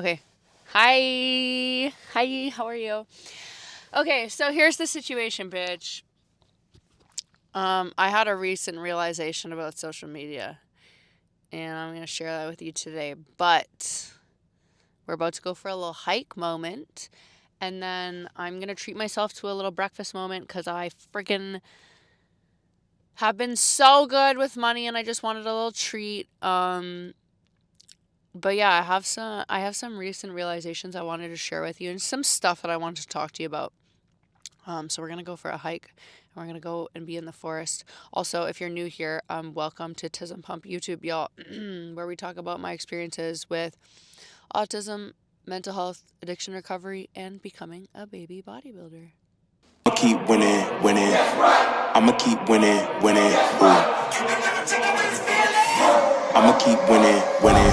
Okay. Hi. Hi, how are you? Okay, so here's the situation, bitch. I had a recent realization about social media, and I'm going to share that with you today. But we're about to go for a little hike moment, and then I'm going to treat myself to a little breakfast moment because I freaking have been so good with money and I just wanted a little treat. But yeah, I have some recent realizations I wanted to share with you and some stuff that I wanted to talk to you about. So we're gonna go for a hike and we're gonna go and be in the forest. Also, if you're new here, welcome to Tism Pump YouTube, y'all, where we talk about my experiences with autism, mental health, addiction recovery, and becoming a baby bodybuilder. Keep winning, winning. I'ma keep winning, winning. I'ma keep winning, winning.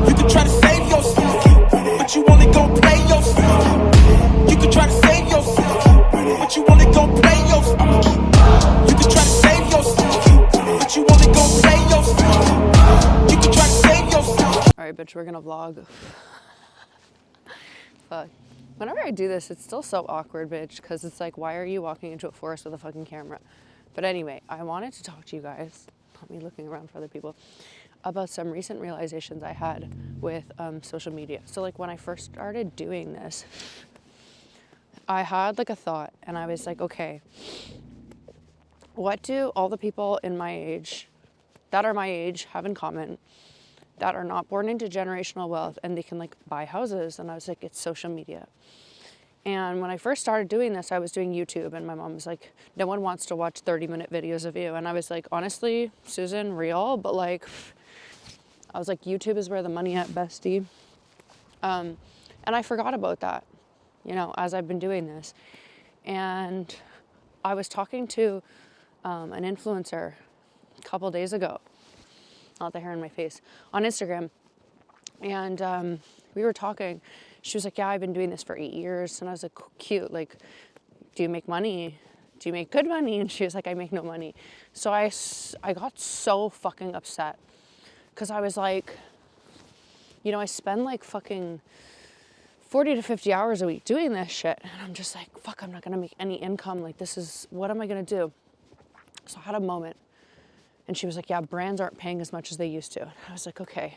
You can try to save yourself, but you only gon' play yourself. You can try to save yourself, but you only gon' play yourself. You can try to save yourself, but you only gon' play yourself. You can try to save yourself. All right, bitch, we're gonna vlog. Fuck. Whenever I do this, it's still so awkward, bitch, because it's like, why are you walking into a forest with a fucking camera? But anyway, I wanted to talk to you guys, not me looking around for other people, about some recent realizations I had with social media. So, like, when I first started doing this, I had like a thought, and I was like, okay, what do all the people in my age, that are my age, have in common, that are not born into generational wealth and they can like buy houses? And I was like, it's social media. And when I first started doing this, I was doing YouTube, and my mom was like, no one wants to watch 30-minute videos of you. And I was like, honestly, Susan, real, but like, I was like, YouTube is where the money at, bestie. And I forgot about that, as I've been doing this. And I was talking to an influencer a couple days ago, not the hair in my face, on Instagram. And we were talking. She was like, yeah, I've been doing this for 8 years. And I was like, cute. Like, do you make money? Do you make good money? And she was like, I make no money. So I got so fucking upset because I was like, I spend like fucking 40 to 50 hours a week doing this shit. And I'm just like, fuck, I'm not going to make any income. Like, what am I going to do? So I had a moment. And she was like, yeah, brands aren't paying as much as they used to. And I was like, okay.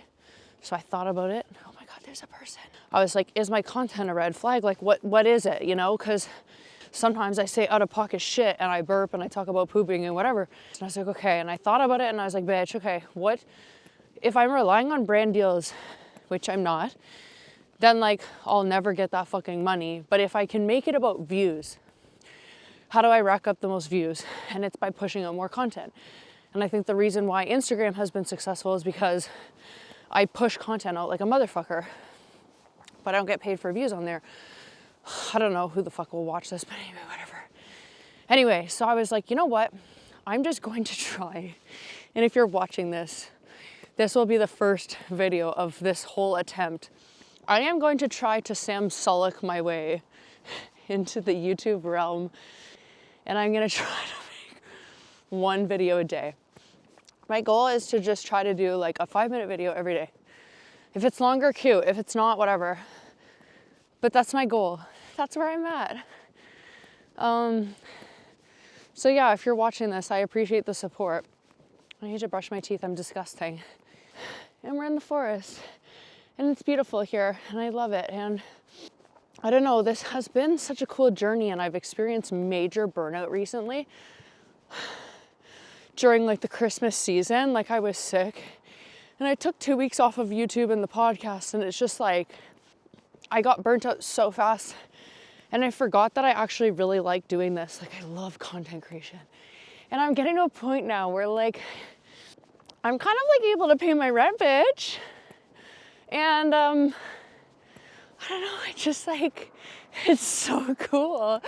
So I thought about it. Oh my God, there's a person. I was like, is my content a red flag? Like, what is it, Because sometimes I say out of pocket shit and I burp and I talk about pooping and whatever. And I was like, okay. And I thought about it and I was like, bitch, okay, what if I'm relying on brand deals, which I'm not, then like I'll never get that fucking money. But if I can make it about views, how do I rack up the most views? And it's by pushing out more content. And I think the reason why Instagram has been successful is because I push content out like a motherfucker, but I don't get paid for views on there. I don't know who the fuck will watch this, but anyway, whatever. Anyway, so I was like, you know what? I'm just going to try. And if you're watching this, this will be the first video of this whole attempt. I am going to try to Sam Sulek my way into the YouTube realm, and I'm going to try to make one video a day. My goal is to just try to do like a 5-minute video every day. If it's longer, cute. If it's not, whatever. But that's my goal. That's where I'm at. So yeah, if you're watching this, I appreciate the support. I need to brush my teeth. I'm disgusting. And we're in the forest. And it's beautiful here. And I love it. And I don't know, this has been such a cool journey. And I've experienced major burnout recently. During like the Christmas season, like I was sick and I took 2 weeks off of YouTube and the podcast, and it's just like I got burnt out so fast, and I forgot that I actually really like doing this. Like, I love content creation, and I'm getting to a point now where like I'm kind of like able to pay my rent, bitch. And I don't know, I just like, it's so cool.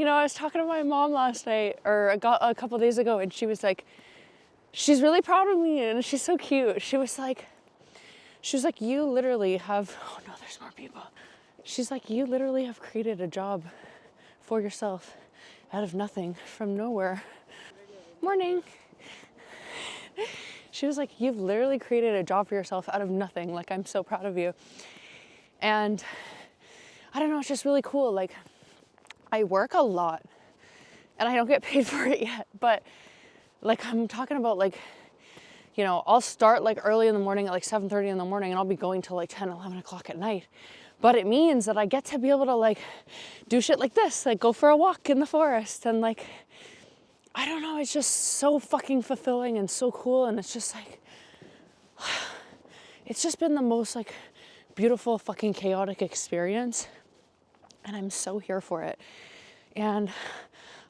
I was talking to my mom last night, or a couple days ago, and she was like, she's really proud of me, and she's so cute. She was like, you literally have, oh no, there's more people. She's like, you literally have created a job for yourself out of nothing, from nowhere. Morning. She was like, you've literally created a job for yourself out of nothing. Like, I'm so proud of you. And I don't know, it's just really cool. Like, I work a lot and I don't get paid for it yet, but like I'm talking about, like, you know, I'll start like early in the morning at like 7:30 in the morning and I'll be going till like 10, 11 o'clock at night. But it means that I get to be able to like do shit like this, like go for a walk in the forest, and like, I don't know, it's just so fucking fulfilling and so cool. And it's just like, it's just been the most like beautiful fucking chaotic experience. And I'm so here for it. And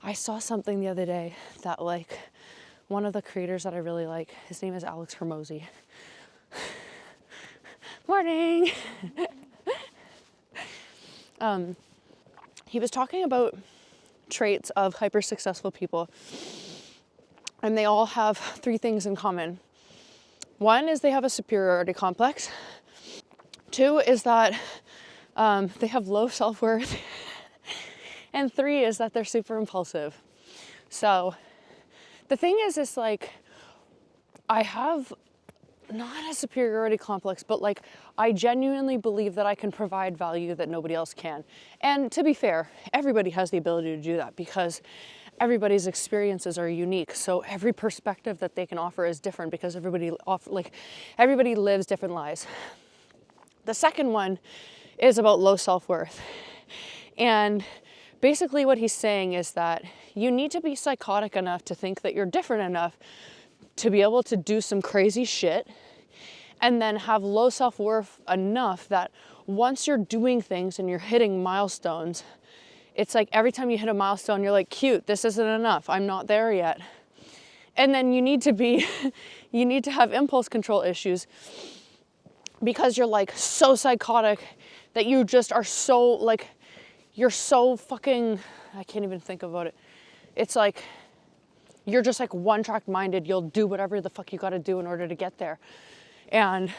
I saw something the other day that like one of the creators that I really like, his name is Alex Hermosi. Morning. He was talking about traits of hyper successful people, and they all have 3 things in common. 1 is they have a superiority complex. 2 is that they have low self-worth. And 3 is that they're super impulsive. So the thing is like, I have not a superiority complex, but like I genuinely believe that I can provide value that nobody else can. And to be fair, everybody has the ability to do that because everybody's experiences are unique. So every perspective that they can offer is different because everybody lives different lives. The second one is about low self-worth. And basically what he's saying is that you need to be psychotic enough to think that you're different enough to be able to do some crazy shit, and then have low self-worth enough that once you're doing things and you're hitting milestones, it's like every time you hit a milestone, you're like, cute, this isn't enough, I'm not there yet. And then you need to have impulse control issues because you're like so psychotic that you just are so like, you're so fucking, I can't even think about it. It's like, you're just like one-track minded. You'll do whatever the fuck you gotta do in order to get there. And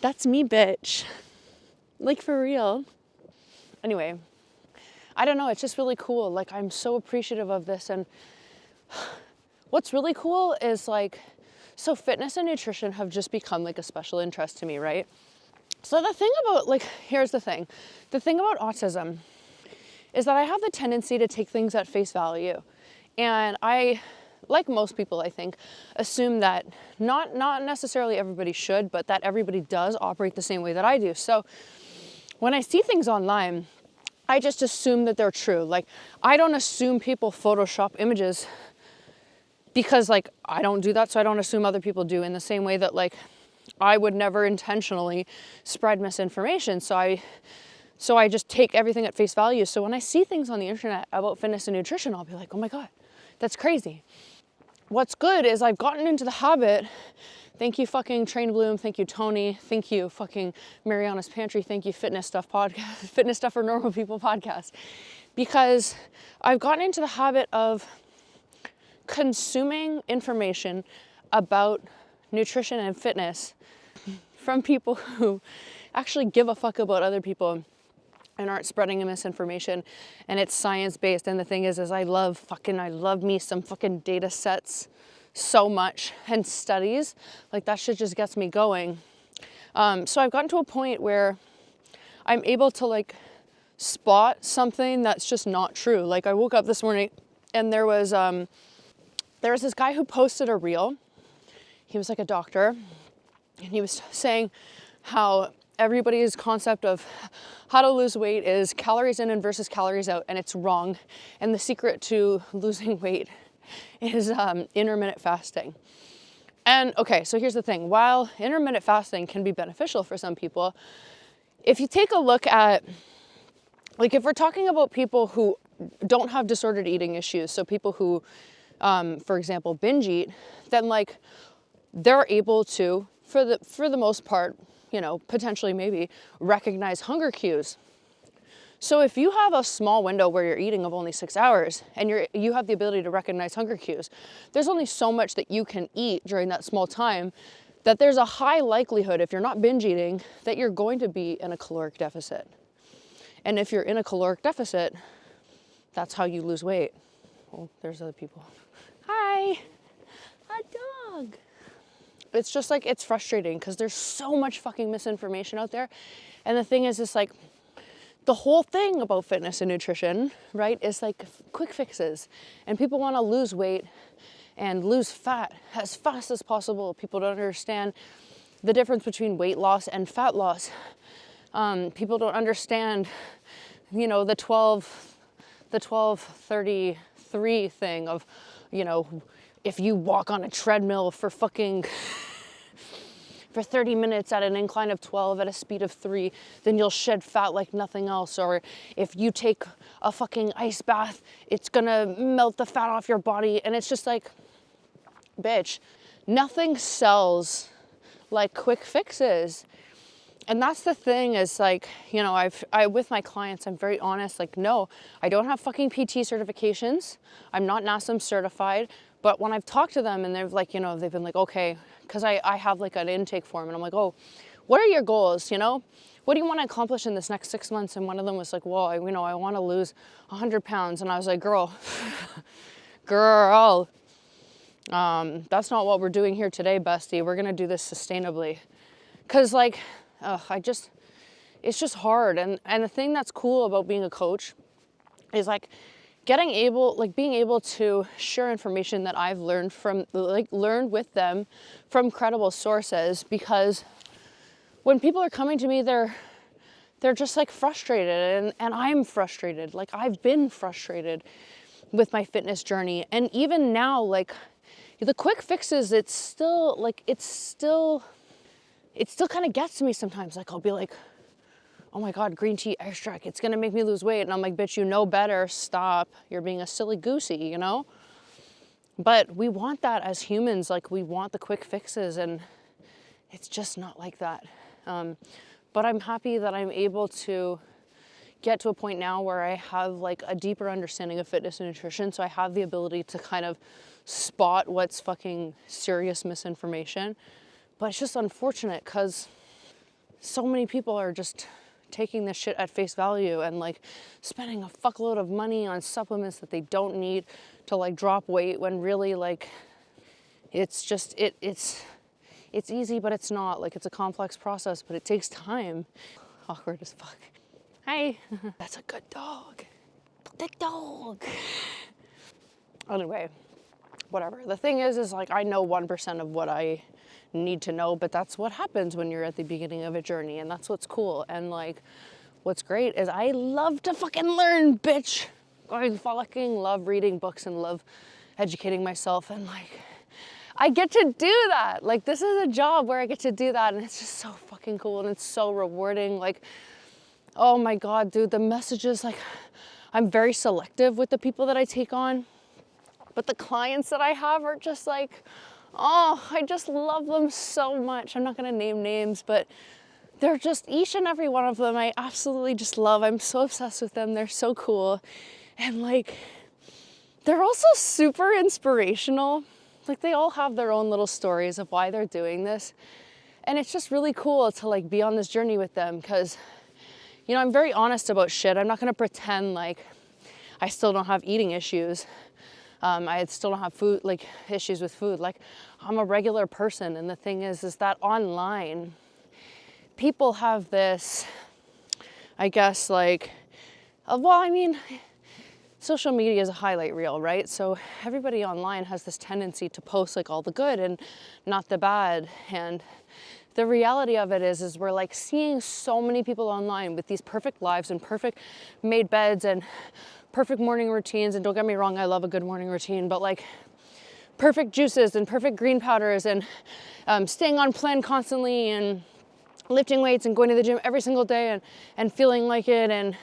that's me, bitch. Like, for real. Anyway, I don't know, it's just really cool. Like, I'm so appreciative of this. And what's really cool is like, so fitness and nutrition have just become like a special interest to me, right? So the thing about, like, here's the thing. The thing about autism is that I have the tendency to take things at face value. And I, like most people, I think, assume that not necessarily everybody should, but that everybody does operate the same way that I do. So when I see things online, I just assume that they're true. Like, I don't assume people Photoshop images because, like, I don't do that, so I don't assume other people do, in the same way that, like, I would never intentionally spread misinformation. So I just take everything at face value. So when I see things on the internet about fitness and nutrition, I'll be like, oh my God, that's crazy. What's good is I've gotten into the habit, thank you fucking Train Bloom, thank you Tony, thank you fucking Mariana's Pantry, thank you Fitness Stuff podcast, Fitness Stuff for Normal People podcast, because I've gotten into the habit of consuming information about nutrition and fitness from people who actually give a fuck about other people and aren't spreading a misinformation, and it's science-based. And the thing is I love me some fucking data sets so much, and studies, like that shit just gets me going. So I've gotten to a point where I'm able to like spot something that's just not true. Like, I woke up this morning and there was this guy who posted a reel. He was like a doctor, and he was saying how everybody's concept of how to lose weight is calories in and versus calories out, and it's wrong. And the secret to losing weight is intermittent fasting. And okay, so here's the thing. While intermittent fasting can be beneficial for some people, if you take a look at, like, if we're talking about people who don't have disordered eating issues, so people who, for example, binge eat, then like they're able to, for the most part, you know, potentially maybe recognize hunger cues. So if you have a small window where you're eating of only 6 hours and you have the ability to recognize hunger cues, there's only so much that you can eat during that small time, that there's a high likelihood, if you're not binge eating, that you're going to be in a caloric deficit. And if you're in a caloric deficit, that's how you lose weight. Oh, there's other people. Hi, a dog. It's just like, it's frustrating because there's so much fucking misinformation out there. And the thing is, it's like, the whole thing about fitness and nutrition, right, is like quick fixes. And people want to lose weight and lose fat as fast as possible. People don't understand the difference between weight loss and fat loss. People don't understand, you know, the 12-33 thing of, you know, if you walk on a treadmill for 30 minutes at an incline of 12 at a speed of 3, then you'll shed fat like nothing else. Or if you take a fucking ice bath, it's gonna melt the fat off your body. And it's just like, bitch, nothing sells like quick fixes. And that's the thing, is like, you know, I with my clients, I'm very honest, like, no, I don't have fucking PT certifications. I'm not NASM certified. But when I've talked to them and they've like, you know, they've been like, okay, because I have like an intake form and I'm like, oh, what are your goals, you know? What do you want to accomplish in this next 6 months? And one of them was like, well, I want to lose 100 pounds. And I was like, girl, that's not what we're doing here today, bestie. We're going to do this sustainably. Because like, it's just hard. And the thing that's cool about being a coach is like, being able to share information that I've learned with them from credible sources. Because when people are coming to me, they're just like frustrated, and I'm frustrated. Like, I've been frustrated with my fitness journey. And even now, like, the quick fixes, it still kind of gets to me sometimes. Like, I'll be like, oh my God, green tea extract, it's gonna make me lose weight. And I'm like, bitch, you know better, stop. You're being a silly goosey, you know? But we want that as humans, like, we want the quick fixes, and it's just not like that. But I'm happy that I'm able to get to a point now where I have like a deeper understanding of fitness and nutrition. So I have the ability to kind of spot what's fucking serious misinformation. But it's just unfortunate because so many people are just taking this shit at face value and like spending a fuckload of money on supplements that they don't need to like drop weight, when really like it's just it's easy, but it's not. Like, it's a complex process, but it takes time. Awkward as fuck. Hi. That's a good dog. Good dog. Anyway, whatever. The thing is like, I know 1% of what I need to know, but that's what happens when you're at the beginning of a journey, and that's what's cool. And like, what's great is I love to fucking learn, bitch. I fucking love reading books and love educating myself, and like, I get to do that. Like, this is a job where I get to do that, and it's just so fucking cool, and it's so rewarding. Like, oh my God, dude, the messages, like, I'm very selective with the people that I take on, but the clients that I have are just like, oh, I just love them so much. I'm not gonna name names, but they're just, each and every one of them, I absolutely just love. I'm so obsessed with them. They're so cool. And like, they're also super inspirational. Like, they all have their own little stories of why they're doing this. And it's just really cool to like be on this journey with them, because, you know, I'm very honest about shit. I'm not gonna pretend like I still don't have eating issues. I still don't have food, like issues with food. Like, I'm a regular person. And the thing is that online, people have this, I guess, like, well, I mean, social media is a highlight reel, right? So everybody online has this tendency to post like all the good and not the bad. And the reality of it is we're like seeing so many people online with these perfect lives and perfect made beds and perfect morning routines. And don't get me wrong, I love a good morning routine, but like perfect juices and perfect green powders and staying on plan constantly and lifting weights and going to the gym every single day and feeling like it and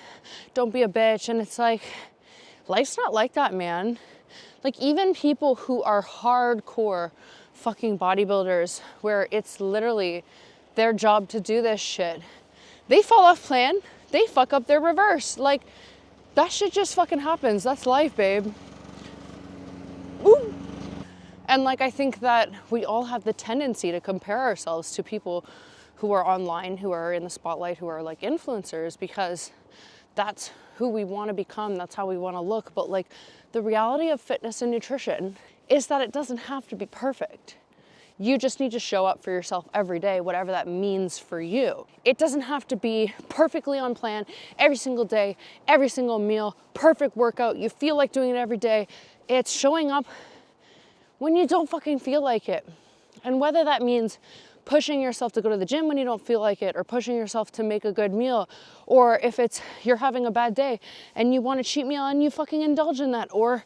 don't be a bitch. And it's like, life's not like that, man. Like, even people who are hardcore fucking bodybuilders, where it's literally their job to do this shit, they fall off plan, they fuck up their reverse. Like, that shit just fucking happens. That's life, babe. Ooh. And like, I think that we all have the tendency to compare ourselves to people who are online, who are in the spotlight, who are like influencers, because that's who we want to become. That's how we want to look. But like, the reality of fitness and nutrition is that it doesn't have to be perfect. You just need to show up for yourself every day, whatever that means for you. It doesn't have to be perfectly on plan every single day, every single meal, perfect workout. You feel like doing it every day. It's showing up when you don't fucking feel like it. And whether that means pushing yourself to go to the gym when you don't feel like it, or pushing yourself to make a good meal, or if it's you're having a bad day and you want a cheat meal and you fucking indulge in that, or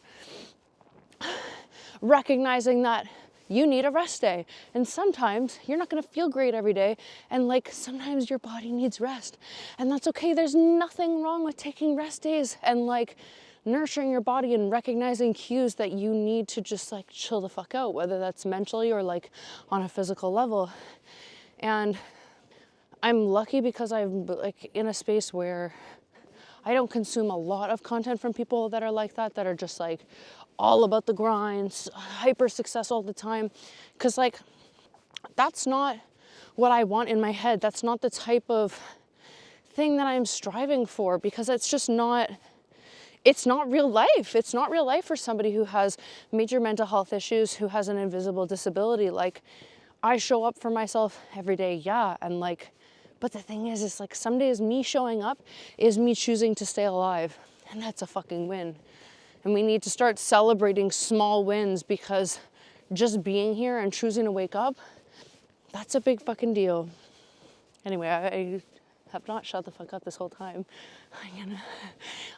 recognizing that you need a rest day. And sometimes you're not gonna feel great every day. And like sometimes your body needs rest. And that's okay. There's nothing wrong with taking rest days and like nurturing your body and recognizing cues that you need to just like chill the fuck out, whether that's mentally or like on a physical level. And I'm lucky because I'm like in a space where I don't consume a lot of content from people that are like that are just like all about the grinds, hyper success all the time. Cause like, that's not what I want in my head. That's not the type of thing that I'm striving for, because it's just not, it's not real life. It's not real life for somebody who has major mental health issues, who has an invisible disability. Like, I show up for myself every day, yeah, and like, but the thing is like some days me showing up is me choosing to stay alive, and that's a fucking win. And we need to start celebrating small wins, because just being here and choosing to wake up, that's a big fucking deal. Anyway, I have not shut the fuck up this whole time.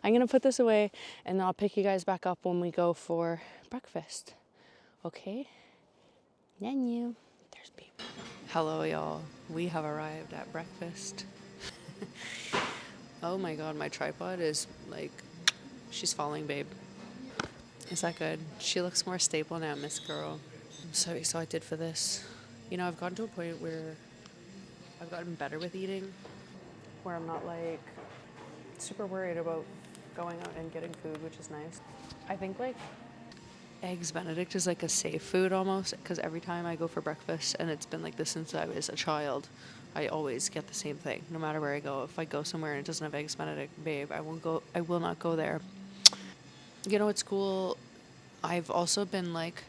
I'm gonna put this away and I'll pick you guys back up when we go for breakfast. Okay? Menu. There's people. Hello, y'all. We have arrived at breakfast. Oh my god, my tripod is like, she's falling, babe. Is that good? She looks more stable now, Miss Girl. I'm so excited for this. You know, I've gotten to a point where I've gotten better with eating, where I'm not like super worried about going out and getting food, which is nice. I think like Eggs Benedict is like a safe food almost, because every time I go for breakfast, and it's been like this since I was a child, I always get the same thing, no matter where I go. If I go somewhere and it doesn't have Eggs Benedict, babe, I will not go there. You know, it's cool. I've also been like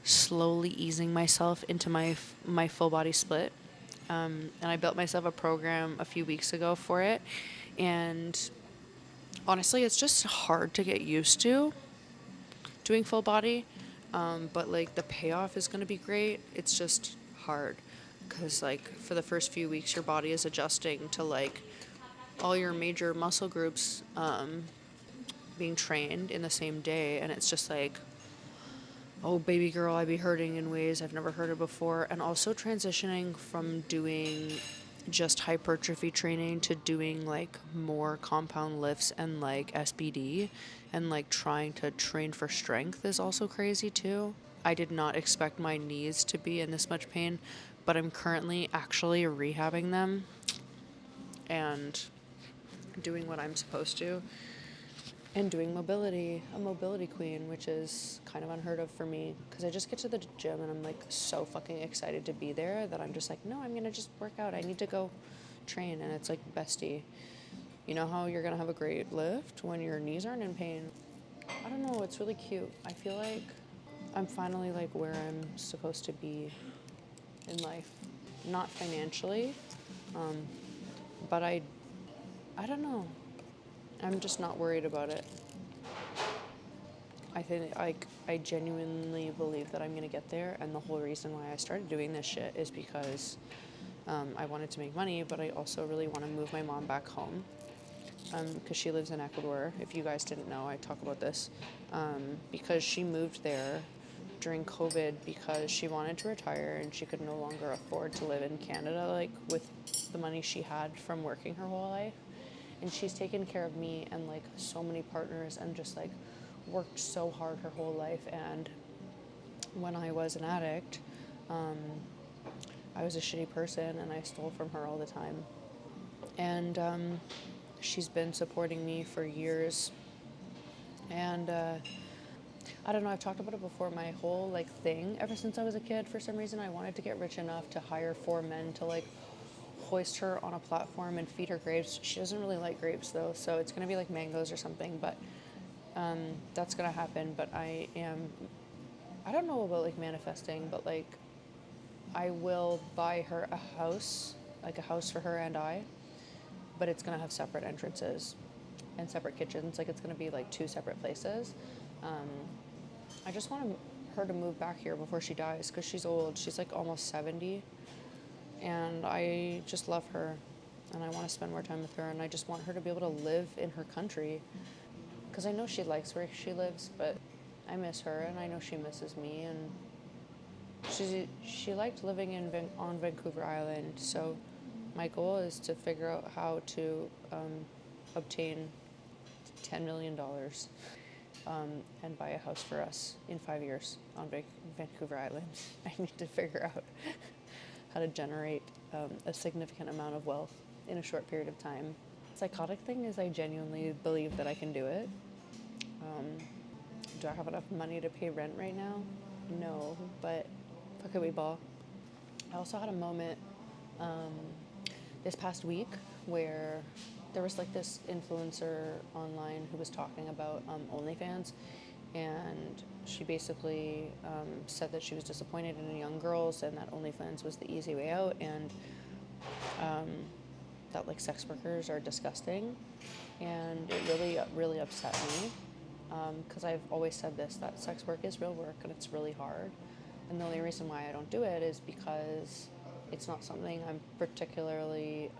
slowly easing myself into my full body split. And I built myself a program a few weeks ago for it. And honestly, it's just hard to get used to doing full body. But like the payoff is going to be great. It's just hard because like for the first few weeks, your body is adjusting to like all your major muscle groups being trained in the same day. And it's just like, oh, baby girl, I be hurting in ways I've never heard of before. And also transitioning from doing just hypertrophy training to doing like more compound lifts and like SBD and like trying to train for strength is also crazy too. I did not expect my knees to be in this much pain, but I'm currently actually rehabbing them and doing what I'm supposed to. And doing mobility, a mobility queen, which is kind of unheard of for me because I just get to the gym and I'm like so fucking excited to be there that I'm just like, no, I'm going to just work out. I need to go train. And it's like, bestie, you know how you're going to have a great lift when your knees aren't in pain? I don't know. It's really cute. I feel like I'm finally like where I'm supposed to be in life. Not financially, but I don't know. I'm just not worried about it. I think I genuinely believe that I'm going to get there, and the whole reason why I started doing this shit is because I wanted to make money, but I also really want to move my mom back home because she lives in Ecuador. If you guys didn't know, I talk about this because she moved there during COVID because she wanted to retire and she could no longer afford to live in Canada like with the money she had from working her whole life. And she's taken care of me and like so many partners and just like worked so hard her whole life. And when I was an addict, I was a shitty person and I stole from her all the time. And she's been supporting me for years. And I don't know, I've talked about it before, my whole like thing ever since I was a kid, for some reason I wanted to get rich enough to hire 4 men to like hoist her on a platform and feed her grapes. She doesn't really like grapes though, so it's gonna be like mangoes or something, but that's gonna happen. But I don't know about like manifesting, but like I will buy her a house, like a house for her and I, but it's gonna have separate entrances and separate kitchens. Like it's gonna be like 2 separate places. I just want her to move back here before she dies because she's old. She's like almost 70, and I just love her, and I want to spend more time with her, and I just want her to be able to live in her country because I know she likes where she lives, but I miss her, and I know she misses me, and she liked living on Vancouver Island. So my goal is to figure out how to obtain $10 million and buy a house for us in 5 years on Vancouver Island. I need to figure out how to generate a significant amount of wealth in a short period of time. The psychotic thing is I genuinely believe that I can do it. Do I have enough money to pay rent right now? No, but fuck it, we ball. I also had a moment this past week where there was like this influencer online who was talking about OnlyFans, and she basically said that she was disappointed in young girls and that OnlyFans was the easy way out, and that like sex workers are disgusting, and it really upset me because I've always said this, that sex work is real work and it's really hard, and the only reason why I don't do it is because it's not something I'm particularly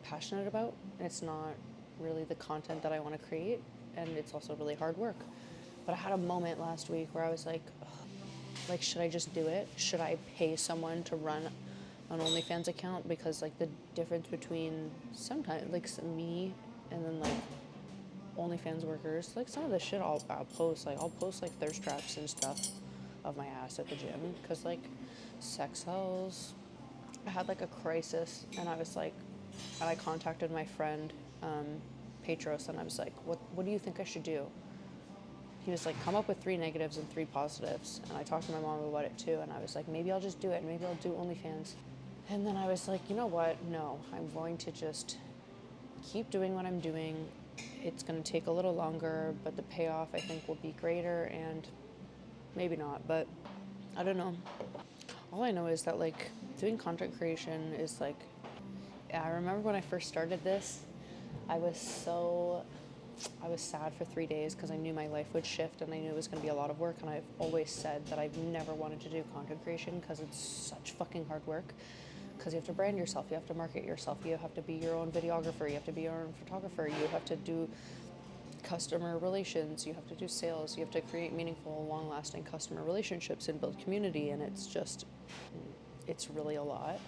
passionate about, and it's not really the content that I want to create, and it's also really hard work. But I had a moment last week where I was like, ugh, like, should I just do it? Should I pay someone to run an OnlyFans account? Because like the difference between sometimes like me and then like OnlyFans workers, like some of the shit I'll post, like I'll post like thirst traps and stuff of my ass at the gym because like sex sells. I had like a crisis, and I was like, and I contacted my friend Petros, and I was like, what do you think I should do? He was like, come up with 3 negatives and 3 positives. And I talked to my mom about it too, and I was like, maybe I'll just do it, maybe I'll do OnlyFans. And then I was like, you know what, no, I'm going to just keep doing what I'm doing. It's going to take a little longer, but the payoff I think will be greater, and maybe not, but I don't know. All I know is that like doing content creation is like, I remember when I first started this, I was sad for 3 days because I knew my life would shift and I knew it was going to be a lot of work, and I've always said that I've never wanted to do content creation because it's such fucking hard work, because you have to brand yourself, you have to market yourself, you have to be your own videographer, you have to be your own photographer, you have to do customer relations, you have to do sales, you have to create meaningful, long-lasting customer relationships and build community, and it's really a lot.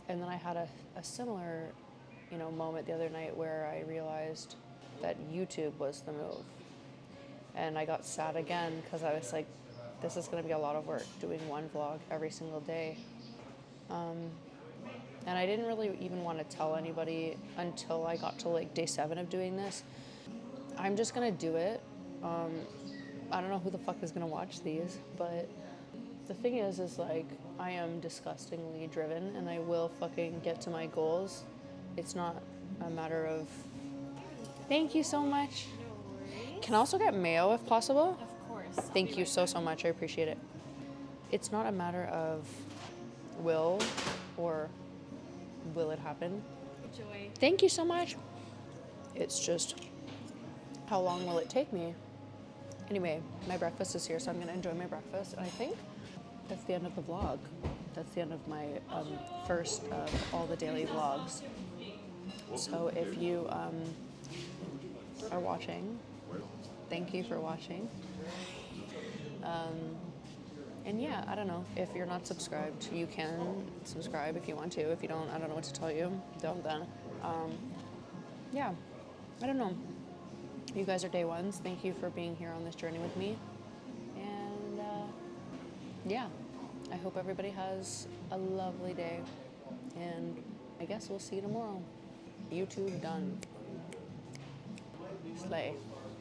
And then I had a similar, moment the other night where I realized that YouTube was the move. And I got sad again because I was like, this is going to be a lot of work, doing one vlog every single day. And I didn't really even want to tell anybody until I got to like day 7 of doing this. I'm just going to do it. I don't know who the fuck is going to watch these, but the thing is like, I am disgustingly driven and I will fucking get to my goals. It's not a matter of... Thank you so much. Can I also get mayo if possible? Of course. Thank you so much. I appreciate it. It's not a matter of will or will it happen. Enjoy. Thank you so much. It's just how long will it take me? Anyway, my breakfast is here, so I'm going to enjoy my breakfast. And I think that's the end of the vlog. That's the end of my first of all the daily vlogs. So if you are watching, thank you for watching. And yeah, I don't know. If you're not subscribed, you can subscribe if you want to. If you don't, I don't know what to tell you. Don't then. Yeah, I don't know. You guys are day ones. Thank you for being here on this journey with me. And yeah, I hope everybody has a lovely day. And I guess we'll see you tomorrow. YouTube done. Slay.